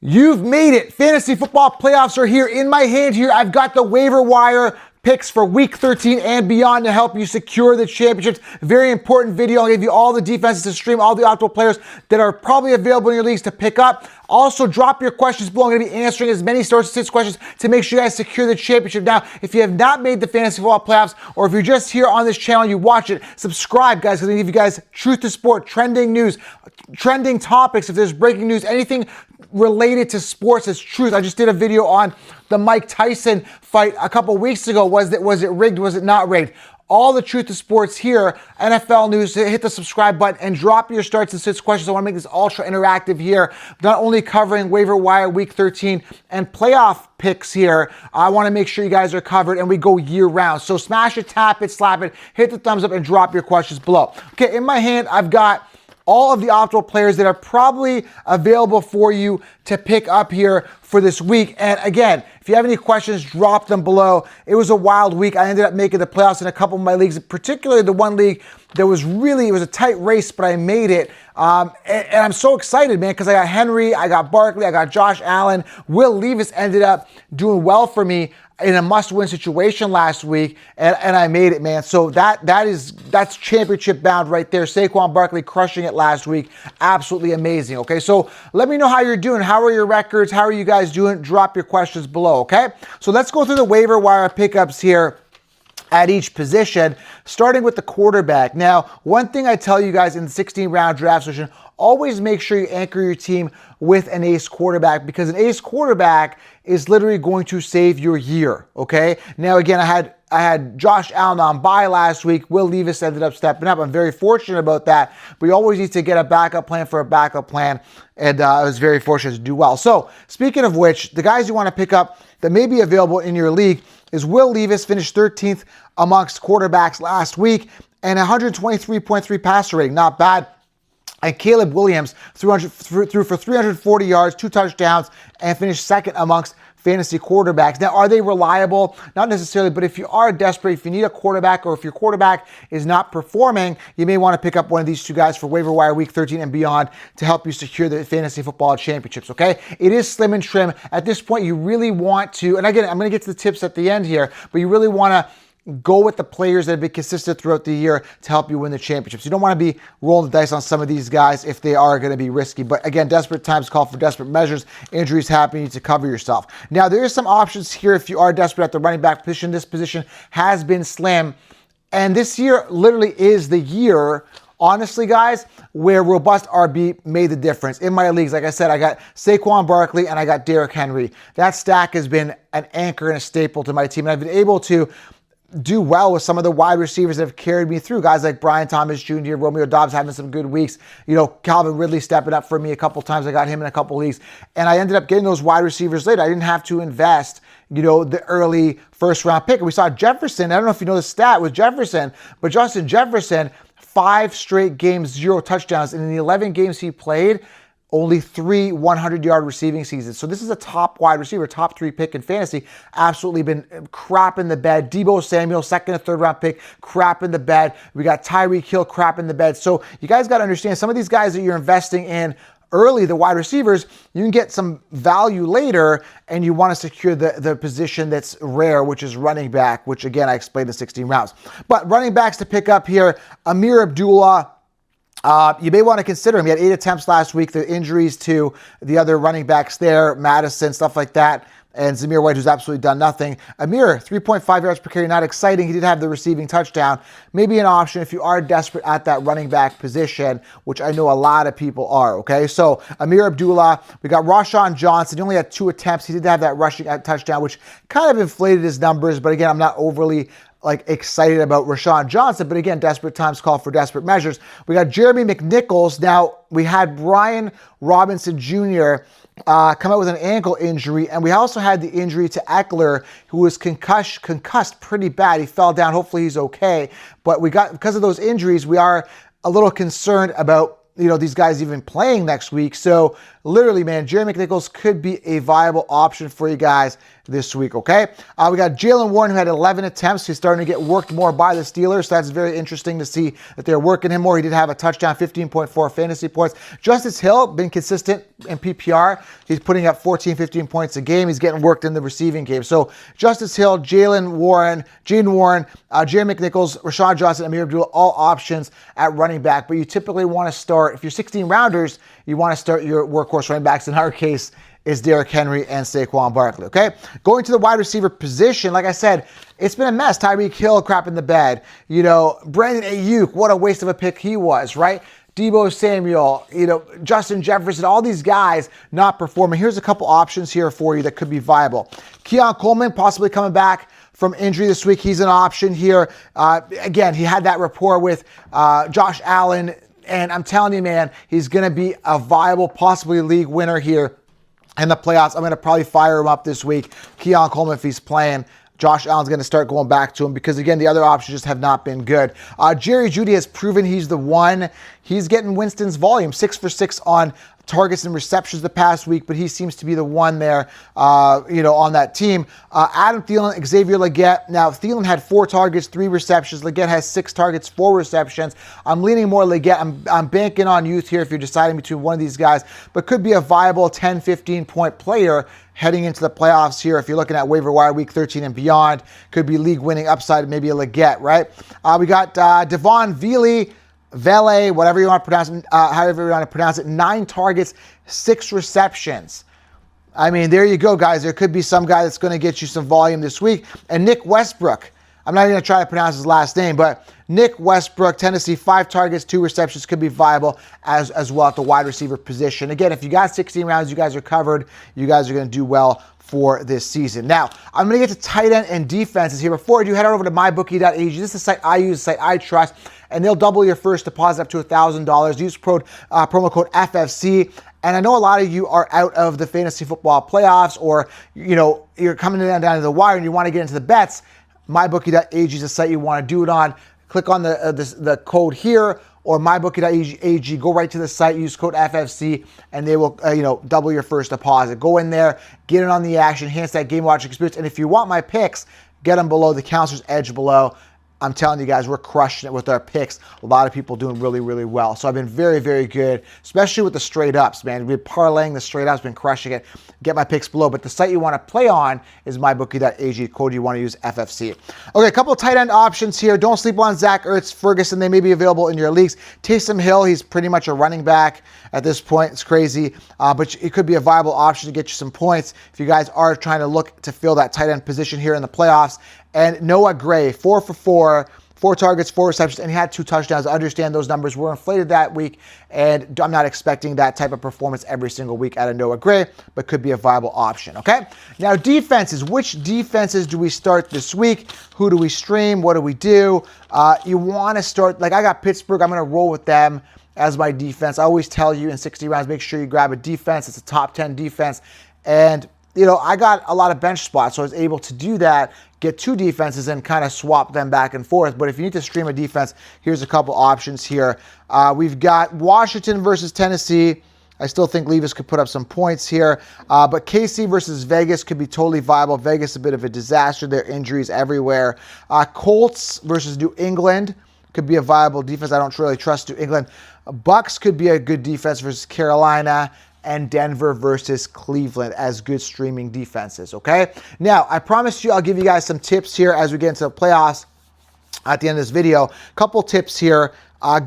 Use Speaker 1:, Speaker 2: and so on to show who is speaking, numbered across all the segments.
Speaker 1: You've made it. Fantasy football playoffs are here. In my hand here, I've got the waiver wire picks for week 13 and beyond to help you secure the championships. Very important video. I'll give you all the defenses to stream, all the optimal players that are probably available in your leagues to pick up. Also, drop your questions below. I'm going to be answering as many starts as 6 questions to make sure you guys secure the championship. Now, if you have not made the fantasy football playoffs, or if you're just here on this channel and you watch it, subscribe, guys, because I'm going to give you guys truth to sport, trending news, trending topics. If there's breaking news, anything related to sports as truth. I just did a video on the Mike Tyson fight a couple weeks ago. Was it rigged? Was it not rigged? All the truth to sports here. NFL news. Hit the subscribe button and drop your starts and sits questions. I want to make this ultra interactive here. Not only covering waiver wire week 13 and playoff picks here. I want to make sure you guys are covered and we go year round. So smash it, tap it, slap it, hit the thumbs up and drop your questions below. Okay, in my hand, I've got all of the optimal players that are probably available for you to pick up here for this week. And again, if you have any questions, drop them below. It was a wild week. I ended up making the playoffs in a couple of my leagues, particularly the one league that was really, it was a tight race, but I made it. And I'm so excited, man, because I got Henry, I got Barkley, I got Josh Allen. Will Levis ended up doing well for me in a must-win situation last week, and I made it, man. So that's championship bound right there. Saquon Barkley crushing it last week. Absolutely amazing, okay? So let me know how you're doing. How are your records? How are you guys doing? Drop your questions below, okay? So let's go through the waiver wire pickups here at each position, starting with the quarterback. Now, one thing I tell you guys in the 16-round draft session, always make sure you anchor your team with an ace quarterback, because an ace quarterback is literally going to save your year, okay? Now, again, I had Josh Allen on bye last week. Will Levis ended up stepping up. I'm very fortunate about that. But you always need to get a backup plan for a backup plan, and I was very fortunate to do well. So, speaking of which, the guys you want to pick up that may be available in your league is Will Levis, finished 13th amongst quarterbacks last week, and 123.3 passer rating, not bad. And Caleb Williams threw for 340 yards, 2 touchdowns, and finished second amongst fantasy quarterbacks. Now, are they reliable? Not necessarily, but if you are desperate, if you need a quarterback, or if your quarterback is not performing, you may want to pick up one of these two guys for waiver wire week 13 and beyond to help you secure the fantasy football championships, okay? It is slim and trim. At this point, you really want to, and again, I'm going to get to the tips at the end here, but you really want to go with the players that have been consistent throughout the year to help you win the championships. You don't want to be rolling the dice on some of these guys if they are going to be risky. But again, desperate times call for desperate measures. Injuries happen, you need to cover yourself. Now, there is some options here if you are desperate at the running back position. This position has been slim. And this year literally is the year, honestly, guys, where robust RB made the difference. In my leagues, like I said, I got Saquon Barkley and I got Derrick Henry. That stack has been an anchor and a staple to my team. And I've been able to do well with some of the wide receivers that have carried me through. Guys like Brian Thomas Jr., Romeo Doubs having some good weeks. You know, Calvin Ridley stepping up for me a couple times. I got him in a couple leagues. And I ended up getting those wide receivers later. I didn't have to invest, you know, the early first-round pick. And we saw Jefferson. I don't know if you know the stat with Jefferson, but Justin Jefferson, 5 straight games, 0 touchdowns. And in the 11 games he played, only 3 100-yard receiving seasons. So this is a top wide receiver, top 3 pick in fantasy. Absolutely been crap in the bed. Deebo Samuel, second and third round pick, crap in the bed. We got Tyreek Hill, crap in the bed. So you guys got to understand, some of these guys that you're investing in early, the wide receivers, you can get some value later, and you want to secure the position that's rare, which is running back, which again, I explained in 16 rounds. But running backs to pick up here, Amir Abdullah. You may want to consider him. He had 8 attempts last week. The injuries to the other running backs there, Madison, stuff like that, and Zamir White, who's absolutely done nothing. Amir, 3.5 yards per carry, not exciting. He did have the receiving touchdown. Maybe an option if you are desperate at that running back position, which I know a lot of people are, okay? So Amir Abdullah, we got Rashawn Johnson. He only had 2 attempts. He did have that rushing touchdown, which kind of inflated his numbers, but again, I'm not overly excited about Rashawn Johnson, but again, desperate times call for desperate measures. We got Jeremy McNichols. Now, we had Brian Robinson Jr. Come out with an ankle injury, and we also had the injury to Eckler, who was concussed pretty bad. He fell down. Hopefully he's okay. But because of those injuries, we are a little concerned about, you know, these guys even playing next week. So literally, man, Jeremy McNichols could be a viable option for you guys this week, okay? We got Jaylen Warren, who had 11 attempts. He's starting to get worked more by the Steelers, so that's very interesting to see that they're working him more. He did have a touchdown, 15.4 fantasy points. Justice Hill, been consistent in PPR. He's putting up 14, 15 points a game. He's getting worked in the receiving game. So Justice Hill, Jaylen Warren, Jaden Warren, Jerry McNichols, Rashawn Johnson, Amir Abdullah, all options at running back. But you typically want to start, if you're 16 rounders, you want to start your workhorse running backs. In our case, is Derrick Henry and Saquon Barkley, okay? Going to the wide receiver position, like I said, it's been a mess. Tyreek Hill crap in the bed. You know, Brandon Ayuk, what a waste of a pick he was, right? Deebo Samuel, you know, Justin Jefferson, all these guys not performing. Here's a couple options here for you that could be viable. Keon Coleman possibly coming back from injury this week. He's an option here. Again, he had that rapport with Josh Allen, and I'm telling you, man, he's going to be a viable, possibly league winner here in the playoffs. I'm going to probably fire him up this week. Keon Coleman, if he's playing, Josh Allen's going to start going back to him because, again, the other options just have not been good. Jerry Jeudy has proven he's the one. He's getting Winston's volume, 6 for 6 on targets and receptions the past week, but he seems to be the one there, on that team. Adam Thielen, Xavier Legette. Now, Thielen had 4 targets, 3 receptions. Legette has 6 targets, 4 receptions. I'm leaning more Legette. I'm banking on youth here if you're deciding between one of these guys, but could be a viable 10, 15-point player heading into the playoffs here. If you're looking at waiver wire week 13 and beyond, could be league winning upside, maybe a Legette, right? We got Devon Vele, whatever you want to pronounce it, however you want to pronounce it, 9 targets, 6 receptions. I mean, there you go, guys. There could be some guy that's going to get you some volume this week. And Nick Westbrook, I'm not even going to try to pronounce his last name, but Nick Westbrook, Tennessee, 5 targets, 2 receptions, could be viable as well at the wide receiver position. Again, if you got 16 rounds, you guys are covered. You guys are going to do well for this season. Now, I'm going to get to tight end and defenses here. Before I do, head on over to mybookie.ag. This is a site I use, a site I trust, and they'll double your first deposit up to $1,000. Use promo code FFC. And I know a lot of you are out of the fantasy football playoffs, or you're coming down to the wire and you want to get into the bets. Mybookie.ag is the site you want to do it on. Click on the code here, or mybookie.ag. Go right to the site, use code FFC, and they will double your first deposit. Go in there, get in on the action, enhance that game watching experience. And if you want my picks, get them below the counselor's edge below. I'm telling you guys, we're crushing it with our picks. A lot of people doing really, really well. So I've been very, very good, especially with the straight ups, man. We've been parlaying the straight ups, been crushing it. Get my picks below. But the site you want to play on is mybookie.ag. Code you want to use, FFC. Okay, a couple of tight end options here. Don't sleep on Zach Ertz, Ferguson. They may be available in your leagues. Taysom Hill, he's pretty much a running back at this point. It's crazy, but it could be a viable option to get you some points if you guys are trying to look to fill that tight end position here in the playoffs. And Noah Gray, 4 for 4 targets, 4 receptions, and he had 2 touchdowns. I understand those numbers were inflated that week, and I'm not expecting that type of performance every single week out of Noah Gray, but could be a viable option, okay? Now, defenses. Which defenses do we start this week? Who do we stream? What do we do? You want to start, like I got Pittsburgh. I'm going to roll with them as my defense. I always tell you in 60 rounds, make sure you grab a defense. It's a top 10 defense. And I got a lot of bench spots, so I was able to do that, get 2 defenses and kind of swap them back and forth. But if you need to stream a defense, here's a couple options here. We've got Washington versus Tennessee. I still think Levis could put up some points here. But KC versus Vegas could be totally viable. Vegas a bit of a disaster. There are injuries everywhere. Colts versus New England could be a viable defense. I don't really trust New England. Bucks could be a good defense versus Carolina. And Denver versus Cleveland as good streaming defenses, okay? Now, I promised you I'll give you guys some tips here as we get into the playoffs at the end of this video. Couple tips here.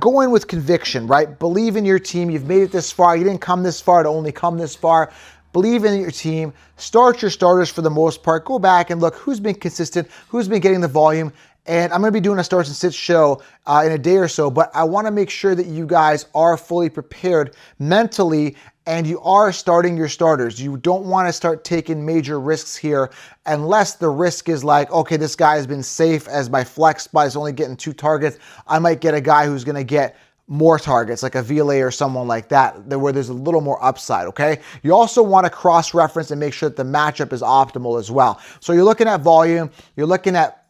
Speaker 1: Go in with conviction, right? Believe in your team. You've made it this far. You didn't come this far to only come this far. Believe in your team. Start your starters for the most part. Go back and look who's been consistent, who's been getting the volume. And I'm going to be doing a starts and sits show in a day or so, but I want to make sure that you guys are fully prepared mentally and you are starting your starters. You don't want to start taking major risks here unless the risk is like, okay, this guy has been safe as my flex spot is only getting 2 targets. I might get a guy who's going to get more targets, like a VLA or someone like that, where there's a little more upside, okay? You also want to cross-reference and make sure that the matchup is optimal as well. So you're looking at volume, you're looking at,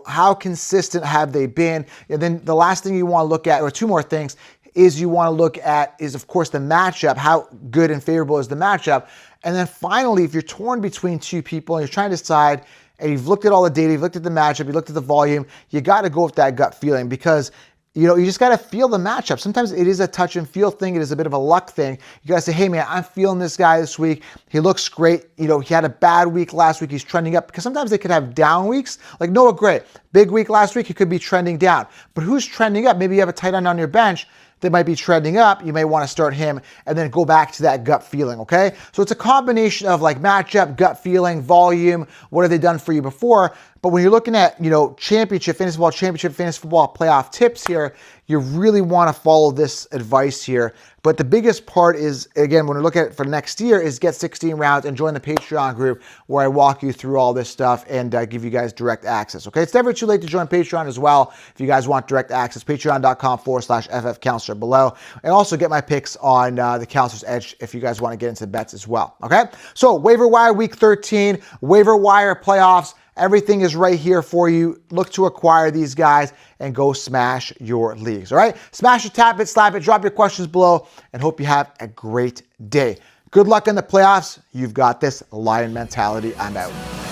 Speaker 1: how consistent have they been? And then the last thing you want to look at, or 2 more things, is you want to look at is, of course, the matchup. How good and favorable is the matchup? And then finally, if you're torn between two people and you're trying to decide, and you've looked at all the data, you've looked at the matchup, you looked at the volume, you got to go with that gut feeling, because you just got to feel the matchup. Sometimes it is a touch and feel thing. It is a bit of a luck thing. You got to say, hey man, I'm feeling this guy this week. He looks great. He had a bad week last week. He's trending up, because sometimes they could have down weeks. Like Noah Gray, big week last week. He could be trending down. But who's trending up? Maybe you have a tight end on your bench that might be trending up. You may want to start him and then go back to that gut feeling, okay? So it's a combination of like matchup, gut feeling, volume, what have they done for you before? But when you're looking at, championship, fantasy football playoff tips here, you really want to follow this advice here. But the biggest part is, again, when we look at it for next year, is get 16 rounds and join the Patreon group where I walk you through all this stuff and give you guys direct access, okay? It's never too late to join Patreon as well if you guys want direct access. Patreon.com/FFCounselor below. And also get my picks on the Counselor's Edge if you guys want to get into bets as well, okay? So waiver wire week 13, waiver wire playoffs. Everything is right here for you. Look to acquire these guys and go smash your leagues, all right? Smash it, tap it, slap it, drop your questions below, and hope you have a great day. Good luck in the playoffs. You've got this. Lion mentality. I'm out.